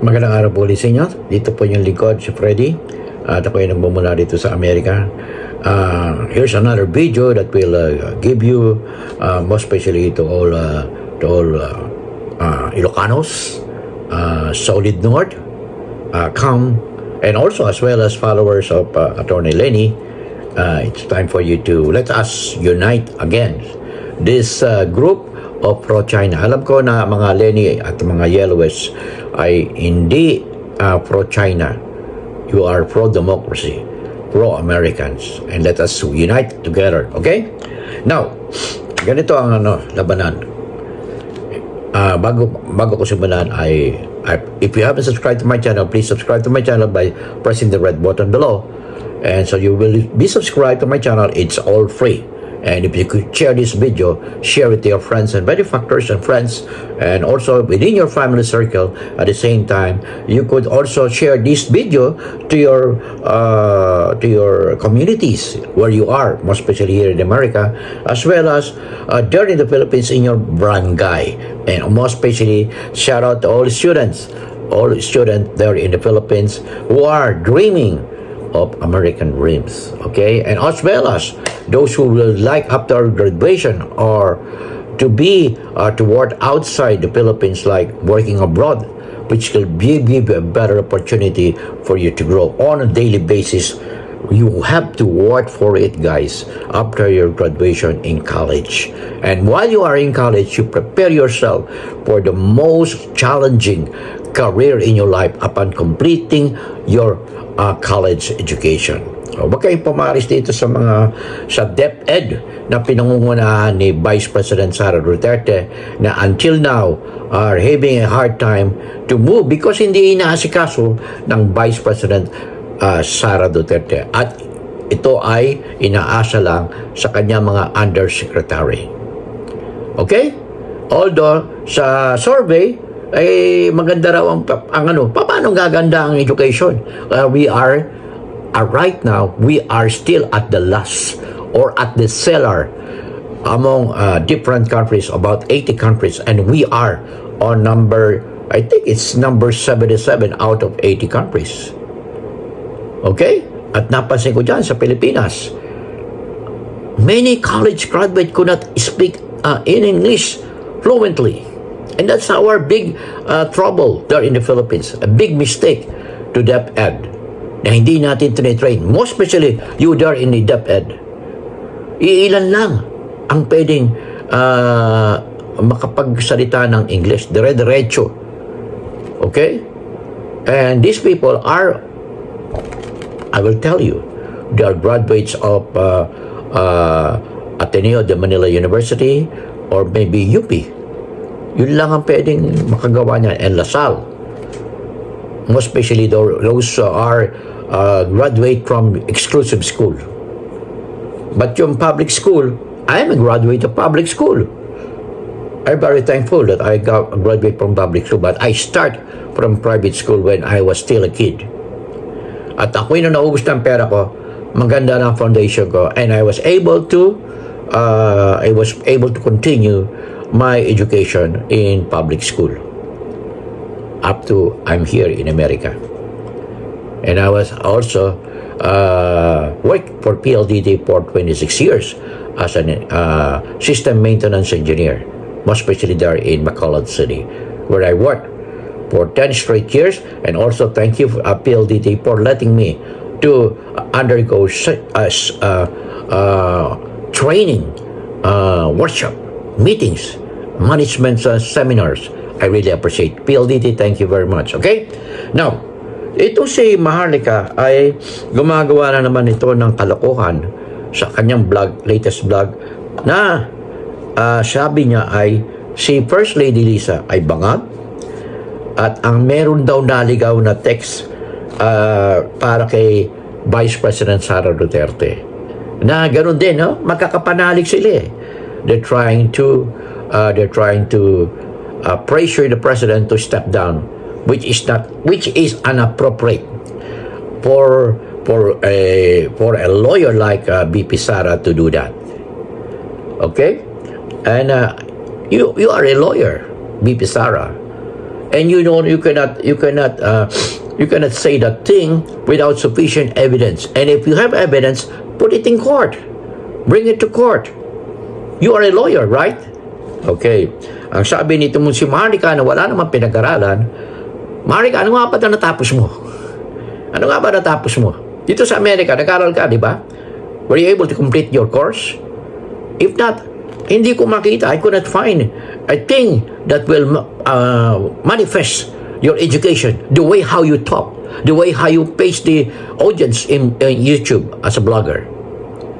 Magandang araw po ulit sa inyo. Dito po yung lingkod, si Freddy. At ako yung nagmumula dito sa Amerika. Here's another video that will give you, most especially to all Ilocanos, Solid North, come, and also as well as followers of Attorney Lenny. It's time for you to let us unite again this group of pro-China. Alam ko na mga Lenny at mga Yellowists ay hindi pro-China. You are pro-democracy, pro-Americans, and let us unite together. Okay? Now, ganito ang labanan. Bago ko simulan if you haven't subscribed to my channel, please subscribe to my channel by pressing the red button below. And so you will be subscribed to my channel. It's all free. And if you could share this video, share it to your friends and benefactors and friends, and also within your family circle. At the same time, you could also share this video to your communities where you are, most especially here in America, as well as there in the Philippines in your barangay. And most especially, shout out to all students there in the Philippines who are dreaming of American dreams, okay? And as well as those who will like after graduation or to be to work outside the Philippines, like working abroad, which will give you a better opportunity for you to grow on a daily basis. You have to work for it, guys, after your graduation in college. And while you are in college, you prepare yourself for the most challenging career in your life upon completing your college education. Huwag kayong pumaris dito sa DepEd na pinangungunahan ni Vice President Sara Duterte na until now are having a hard time to move because hindi inaasikaso ng Vice President Sara Duterte. At ito ay inaasa lang sa kanyang mga undersecretary. Okay? Although sa survey ay maganda raw ang paano gaganda ang education. Right now, we are still at the last or at the cellar among different countries, about 80 countries, and we are on I think it's number 77 out of 80 countries. Okay? At napansin ko dyan sa Pilipinas, many college graduates could not speak in English fluently. And that's our big trouble there in the Philippines. A big mistake to DepEd na hindi natin tinitrain. Most especially, you there in the DepEd. Iilan lang ang pwedeng makapagsalita ng English. Dire-diretso. Okay? And these people are, I will tell you, they are graduates of Ateneo de Manila University or maybe UP. Yun lang ang pwedeng makagawa niya. And LaSalle. Most especially those are graduate from exclusive school. But yung public school, I'm a graduate of public school. I'm very thankful that I graduate from public school. But I start from private school when I was still a kid. At ako'y na naubos ng pera ko, maganda na foundation ko. And I was able to continue my education in public school up to I'm here in America. And I was also worked for PLDT for 26 years as a system maintenance engineer, most especially there in Bacolod City, where I worked for 10 straight years. And also thank you PLDT for letting me to undergo training, workshop, meetings, management seminars. I really appreciate PLDT. Thank you very much. Okay? Now, ito si Maharlika ay gumagawa na naman ito ng kalokohan sa kanyang blog, latest blog, na sabi niya ay si First Lady Lisa ay bangag at ang meron daw naligaw na text para kay Vice President Sara Duterte. Na ganoon din, no? Magkakapanalig sila eh. They're trying to pressure the president to step down, which is inappropriate for a lawyer like BP Sara to do that. Okay, and you are a lawyer, BP Sara, And you cannot say that thing without sufficient evidence. And if you have evidence, put it in court. Bring it to court. You are a lawyer, right? Okay. Ang sabi nito mo si Marika na wala namang pinag-aralan, Marika, ano nga ba natapos mo? Ano nga ba natapos mo? Dito sa Amerika, nag-aral ka, di ba? Were you able to complete your course? If not, hindi ko makita. I could not find a thing that will manifest your education, the way how you talk, the way how you face the audience in YouTube as a blogger.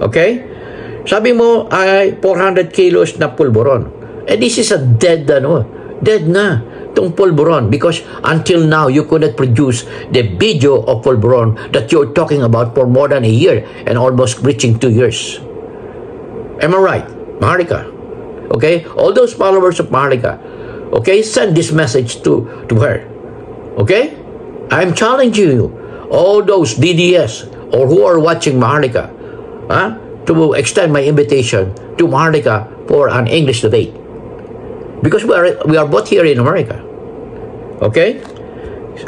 Okay? Sabi mo ay 400 kilos na pulburon. And this is a dead na itong pulburon, because until now you could not produce the video of pulburon that you're talking about for more than a year and almost reaching 2 years. Am I right, Marika? Okay? All those followers of Marika, okay, send this message to her. Okay? I'm challenging you, all those DDS or who are watching Marika, to extend my invitation to Marika for an English debate. Because we are both here in America. Okay?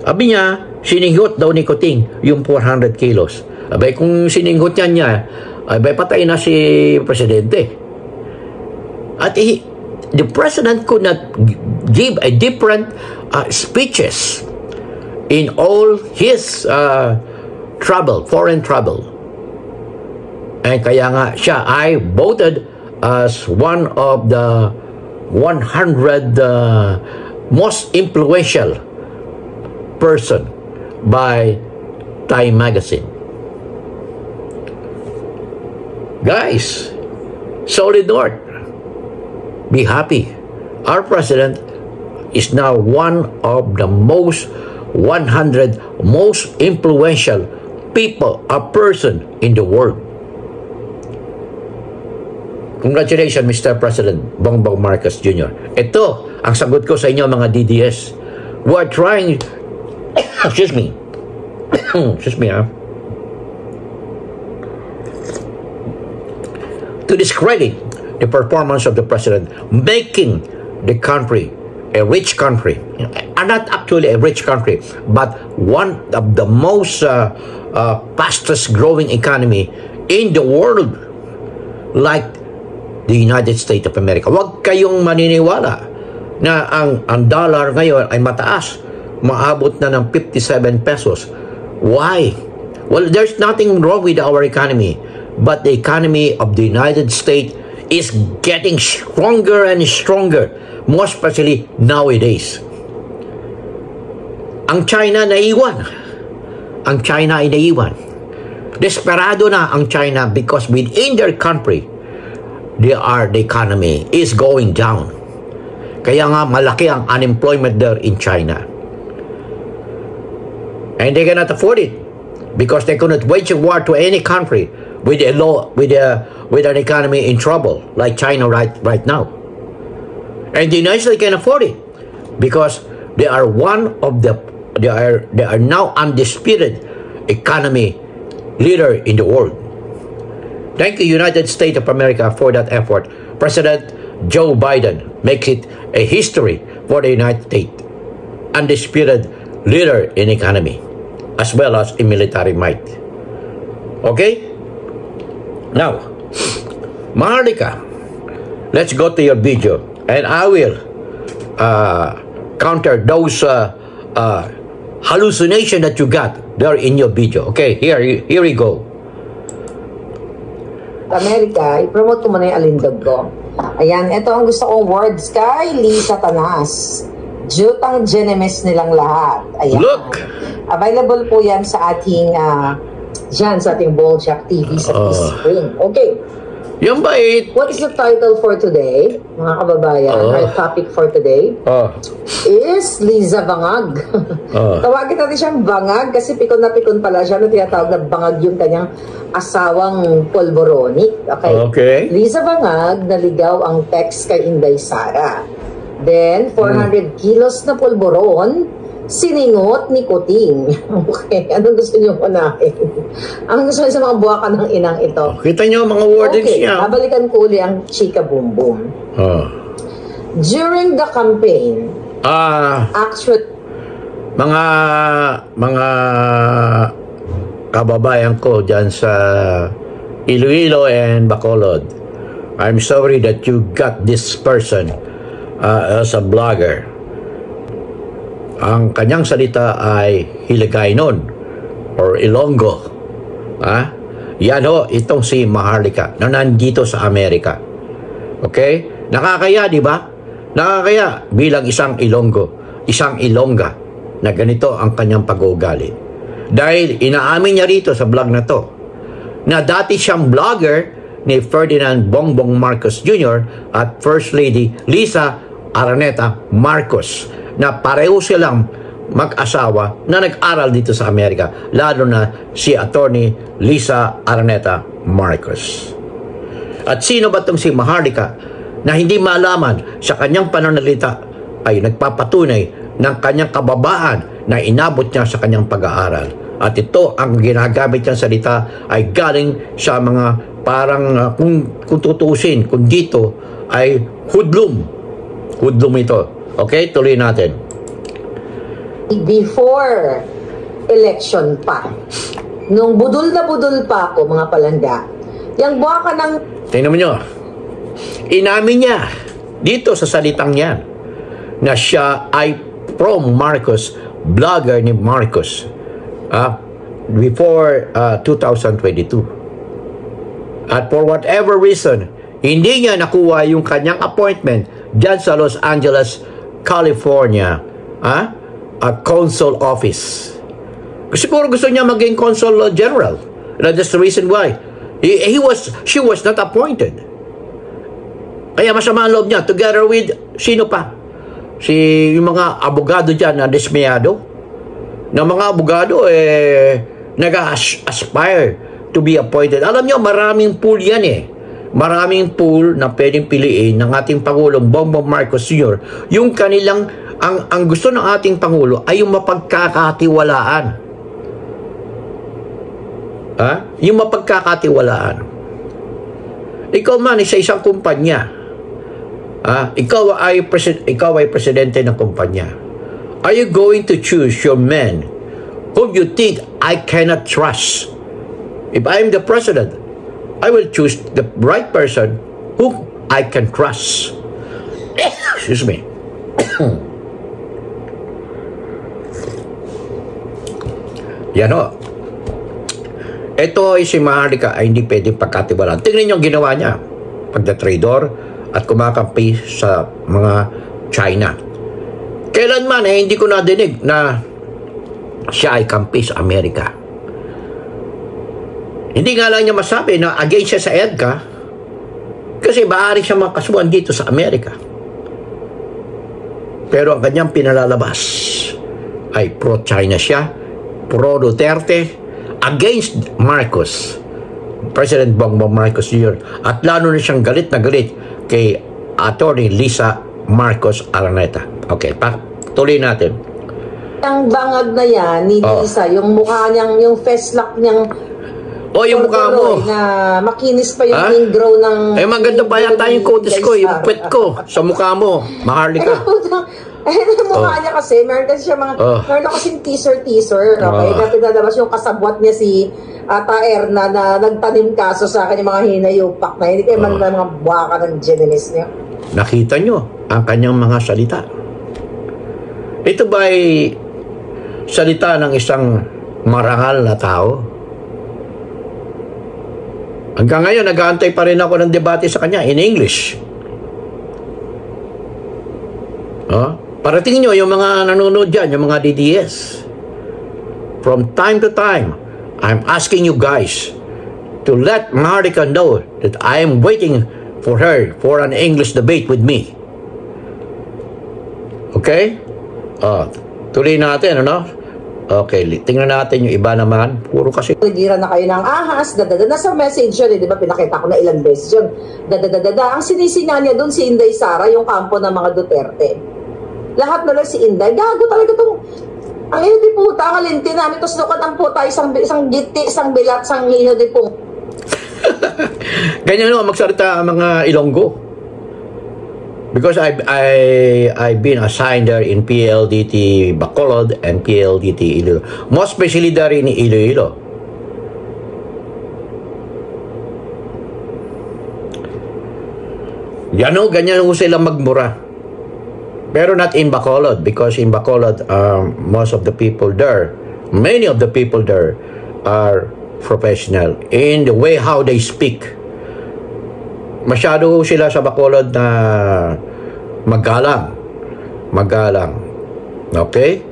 Sabi niya, sininghot daw ni Kuting yung 400 kilos. Abay, kung sininghot niya, abay, patay na si Presidente. At the President could not give a different speeches in all his foreign travel. And kaya nga siya ay voted as one of the 100 most influential person by Time Magazine. Guys, Solid North, be happy. Our president is now one of the 100 most influential people, a person in the world. Congratulations, Mr. President Bongbong Marcos Jr. Ito ang sagot ko sa inyo, mga DDS. We are trying, excuse me, to discredit the performance of the president, making the country a rich country, not actually a rich country, but one of the most fastest growing economy in the world, like the United States of America. Huwag kayong maniniwala na ang dollar ngayon ay mataas. Maabot na ng 57 pesos. Why? Well, there's nothing wrong with our economy, but the economy of the United States is getting stronger and stronger, most especially nowadays. Ang China naiwan. Ang China ay naiwan. Desperado na ang China because within their country, the economy is going down. Kaya nga malaki ang unemployment there in China. And they cannot afford it because they cannot wage a war to any country with an economy in trouble like China right now. And the United States can afford it because they are now undisputed economy leader in the world. Thank you, United States of America, for that effort. President Joe Biden makes it a history for the United States. Undisputed leader in economy, as well as in military might. Okay? Now, Marika, let's go to your video, and I will counter those hallucination that you got there in your video. Okay, here we go. Amerika, i-promote ko muna yung alindog ko. Ayan, ito ang gusto kong words kay Lisa Tanas. Jutang Genemes nilang lahat. Ayan. Look! Available po yan sa ating dyan sa ating Boljak TV sa Spring. Okay. Yung bait. What is the title for today, mga kababayan? Our topic for today is Liza Bangag. Tawagin natin siyang Bangag kasi pikon na pikon pala siya na tinatawag na Bangag yung kanyang asawang Polboronic. Okay. Liza Bangag, naligaw ang text kay Inday Sara. Then, 400 kilos na polboron, siningot ni Kuting. Okay, anong gusto niyo unahin? Ang gusto niyo sa mga buwakan ng inang ito? Kita niyo mga wordings niya. Babalikan ko uli ang Chika Boom Boom. During the campaign, Actually, mga kababayan ko dyan sa Iloilo and Bacolod, I'm sorry that you got this person as a blogger. Ang kanyang salita ay Hiligaynon or Ilonggo. Yan ho, itong si Maharlika na nandito sa Amerika. Okay? Nakakaya, di ba? Nakakaya bilang isang Ilonggo, isang Ilongga na ganito ang kanyang pag-uugali. Dahil inaamin niya rito sa vlog na to na dati siyang vlogger ni Ferdinand Bongbong Marcos Jr. at First Lady Lisa Araneta Marcos na pareho silang mag-asawa na nag-aral dito sa Amerika, lalo na si Attorney Lisa Araneta Marcos. At sino ba itong si Maharlika na hindi malaman sa kanyang pananalita ay nagpapatunay ng kanyang kababaan na inabot niya sa kanyang pag-aaral. At ito, ang ginagamit niyang salita ay galing sa mga parang kung tutusin, kung dito ay hudlum ito. Okay, tuloy natin. Before election pa, nung budol pa ako, mga palangga, yung buha ka ng... Tingnan mo nyo, inamin niya dito sa salitang yan na siya ay pro-Marcos, vlogger ni Marcos before 2022. At for whatever reason, hindi niya nakuha yung kanyang appointment dyan sa Los Angeles, California, consul office. Siguro gusto niya maging consul general. That's the reason why she was not appointed. Kaya masama ang loob niya together with sino pa? Yung mga abogado dyan na dismayado, na mga abogado nag-aspire to be appointed. Alam niyo, maraming pool yan maraming pool na pwedeng piliin ng ating Pangulong Bongbong Marcos Jr. Yung kanilang ang gusto ng ating Pangulo ay yung mapagkakatiwalaan. Yung mapagkakatiwalaan. Ikaw man sa isang kumpanya, ikaw ay presidente ng kumpanya. Are you going to choose your men whom you think I cannot trust? If I am the president, I will choose the right person whom I can trust. Excuse me. Yan o. Ito ay si Maharlika ay hindi pwedeng pagkatiwalaan. Tingnan niyo ang ginawa niya. Pagda-trador at kumakampi sa mga China. Kailanman hindi ko nadinig na siya ay kampi sa Amerika. Hindi nga lang niya masabi na against siya sa EDCA kasi maaari siya makasuhan dito sa Amerika. Pero ang kanyang pinalalabas ay pro-China siya, pro-Duterte, against Marcos, President Bongbong Marcos Jr. At lalo na siyang galit na galit kay Attorney Lisa Marcos Araneta. Okay, tuloy natin. Ang bangag na yan ni Lisa, yung mukha niyang, yung face lock niyang yung mukha mo na makinis pa yung ingrow ng... maganda pa yata yung coatis ko, yung pet ko sa mukha mo, Maharlika. Yung mukha niya kasi, meron kasi siya meron kasing teaser, okay? Dati dadabas yung kasabwat niya si Ata Erna na nagtanim kaso sa akin yung mga hinayupak na hindi kayo man mga buwaka ng genimis niya. Nakita nyo ang kanyang mga salita. Ito ba ay salita ng isang marangal na tao? Hanggang ngayon, nag-aantay pa rin ako ng debate sa kanya in English. Parating nyo yung mga nanonood dyan, yung mga DDS. From time to time, I'm asking you guys to let Maharlika know that I am waiting for her for an English debate with me. Okay? Tuloy natin, Okay, tingnan natin yung iba naman. Puro kasi... Nagira na kayo ng ahas, nasa message yun, di ba? Pinakita ko na ilang beses yun. Ang sinisina niya doon si Inday Sara, yung kampo ng mga Duterte. Lahat na lang si Inday. Gago talaga itong... Ang hindi puta, ang alinti namin. Tapos lukat ang puta, isang giti, isang bilat, isang hindi po. Ganyan magsalita ang mga Ilonggo. Because I've been assigned there in PLDT Bacolod and PLDT Iloilo. Most especially there in Iloilo. Ganyan ho sila magmura. Pero not in Bacolod, because in Bacolod, most of the people there, many of the people there are professional in the way how they speak. Masyado sila sa Bacolod na magalang. Okay?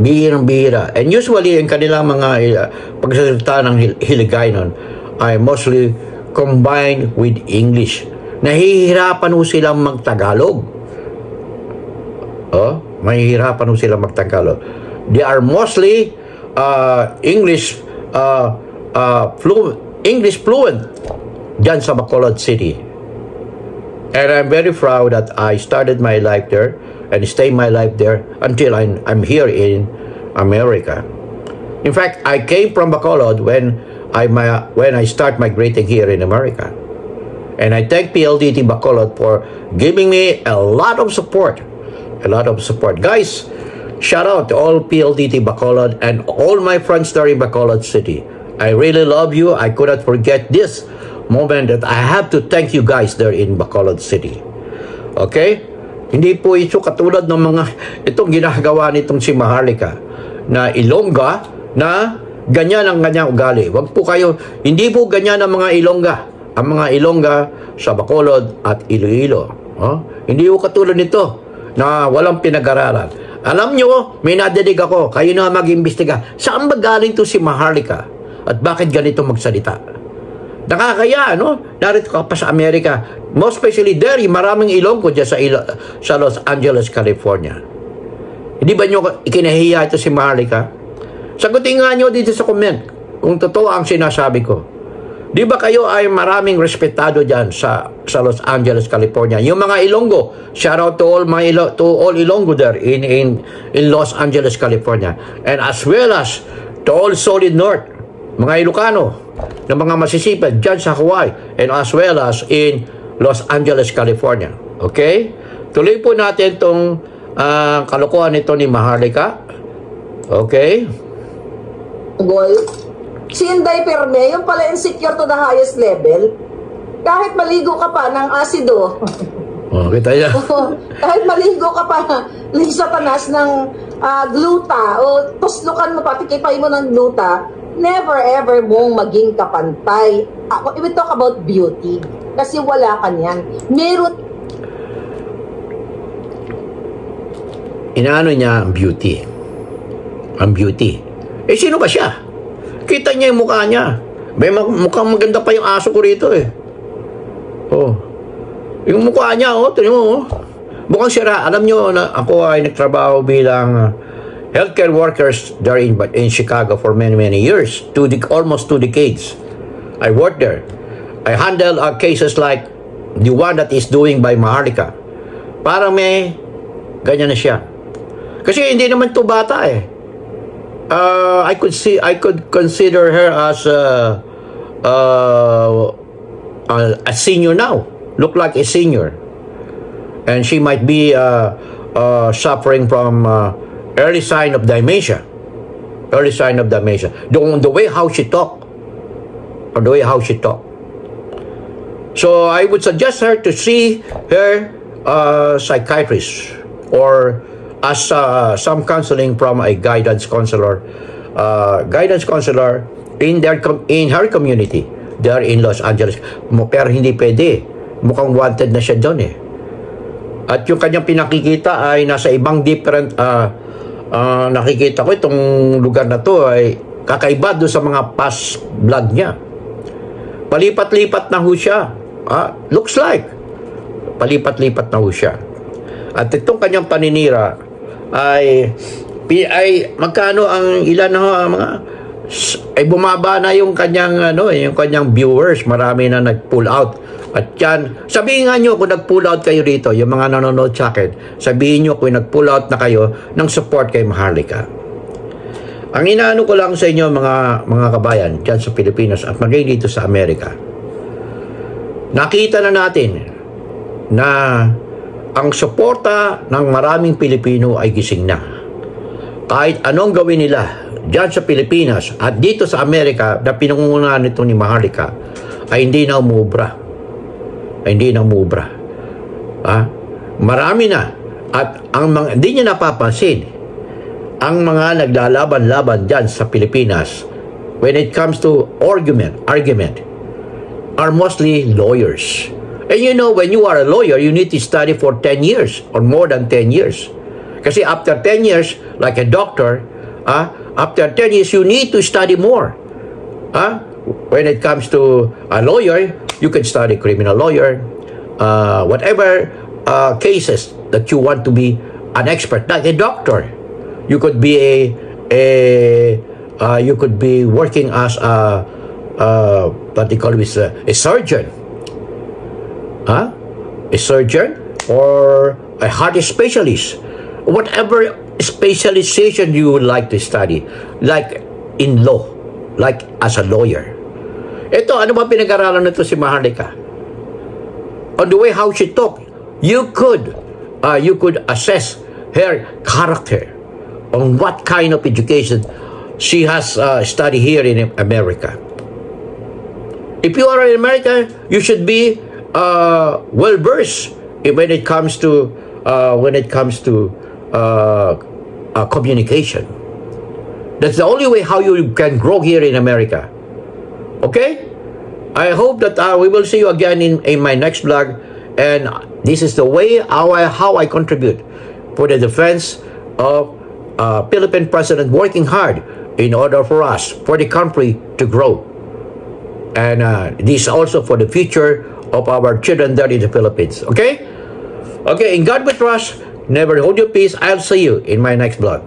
Bihirang-bihira. And usually, ang kanilang mga pagsasalita ng Hiligaynon ay mostly combined with English. Nahihirapan ho silang magtagalog. Mahihirapan ho silang magtagalog. They are mostly English fluent dyan sa Bacolod City. And I'm very proud that I started my life there and stay my life there until I'm here in America. In fact, I came from Bacolod when I start migrating here in America. And I thank PLDT Bacolod for giving me a lot of support. Guys, shout out to all PLDT Bacolod and all my friends there in Bacolod City. I really love you. I could not forget this moment that I have to thank you guys there in Bacolod City. Okay? Hindi po ito katulad ng itong ginagawa nitong si Maharlika na Ilongga na ganyan ang kanyang ugali. Wag po kayo, hindi po ganyan ang mga Ilongga. Ang mga Ilongga sa Bacolod at Iloilo. Hindi po katulad nito na walang pinag-aralan. Alam nyo, may nadidig ako, kayo na mag-imbestiga. Saan ba galing to si Maharlika? At bakit ganito magsalita? Nakakaya, no? Narito ka pa sa Amerika. Most especially there, maraming Ilonggo dyan sa Los Angeles, California. Hindi ba nyo ikinahiya ito si Maharlika? Sagutin nga nyo dito sa comment kung totoo ang sinasabi ko. Di ba kayo ay maraming respetado dyan sa Los Angeles, California? Yung mga Ilonggo, shout out to all Ilonggo there in Los Angeles, California. And as well as to all Solid North, mga Ilocano, na mga masisipag dyan sa Hawaii, and as well as in Los Angeles, California. Okay? Tuloy po natin itong kalokohan nito ni Maharlika. Okay? Si Inday Perme, yung pala insecure to the highest level, kahit maligo ka pa ng asido, kita niya. kahit maligo ka pa ng satanas ng gluta, o tuslukan mo, patikipay mo ng gluta, never ever mong maging kapantay. We talk about beauty. Kasi wala ka niyan. Meron. Inaano niya ang beauty. Ang beauty. Sino ba siya? Kita niya yung mukha niya. May mukhang maganda pa yung aso ko rito eh. Yung mukha niya, tignan mo, mukhang sira. Alam niyo na ako ay nagtrabaho bilang healthcare workers there in Chicago for many years, almost 2 decades. I worked there. I handle cases like the one that is doing by Maharlika. Parang may ganyan na siya. Kasi hindi naman to bata eh. I could consider her as a senior now. Look like a senior, and she might be suffering from early sign of dementia. The way how she talk. So I would suggest her to see her psychiatrist or as some counseling from a guidance counselor in her community there in Los Angeles. Pero hindi pwede. Mukhang wanted na siya doon eh. At yung kanyang pinakikita ay nasa ibang different nakikita ko itong lugar na to ay kakaiba doon sa mga past vlog niya. Palipat-lipat na ho siya. Looks like palipat-lipat na ho siya. At itong kanyang paninira ay magkano ang ilan na mga ay bumaba na yung kanyang yung kanyang viewers, marami na nag-pull out. At yan, sabihin nga nyo kung nag-pull out kayo dito, yung mga nanonood sa akin, sabihin nyo kung nag-pull out na kayo ng support kay Maharlika. Ang inaano ko lang sa inyo mga kabayan dyan sa Pilipinas at maging dito sa Amerika, nakita na natin na ang suporta ng maraming Pilipino ay gising na. Kahit anong gawin nila dyan sa Pilipinas at dito sa Amerika na pinangungunahan nito ni Maharlika ay hindi na umubra. Marami na. At ang mga, hindi niya napapansin, ang mga naglalaban-laban dyan sa Pilipinas when it comes to argument are mostly lawyers. And you know, when you are a lawyer, you need to study for 10 years or more than 10 years. Kasi after 10 years, like a doctor, after 10 years, you need to study more. When it comes to a lawyer, you can study criminal lawyer, whatever cases that you want to be an expert, like a doctor. You could be you could be working as what they call it, a surgeon. A surgeon or a heart specialist, whatever specialization you would like to study, like in law, like as a lawyer. Ito, ano ba pinag-aralan nito si Maharlika? On the way how she talk, you could assess her character on what kind of education she has studied here in America. If you are in America, you should be well versed when it comes to communication. That's the only way how you can grow here in America. Okay, I hope that we will see you again in my next vlog, and this is the way how I contribute for the defense of Philippine president working hard in order for us, for the country to grow, and this also for the future of our children there in the Philippines. Okay? Okay, in God we trust. Never hold your peace. I'll see you in my next vlog.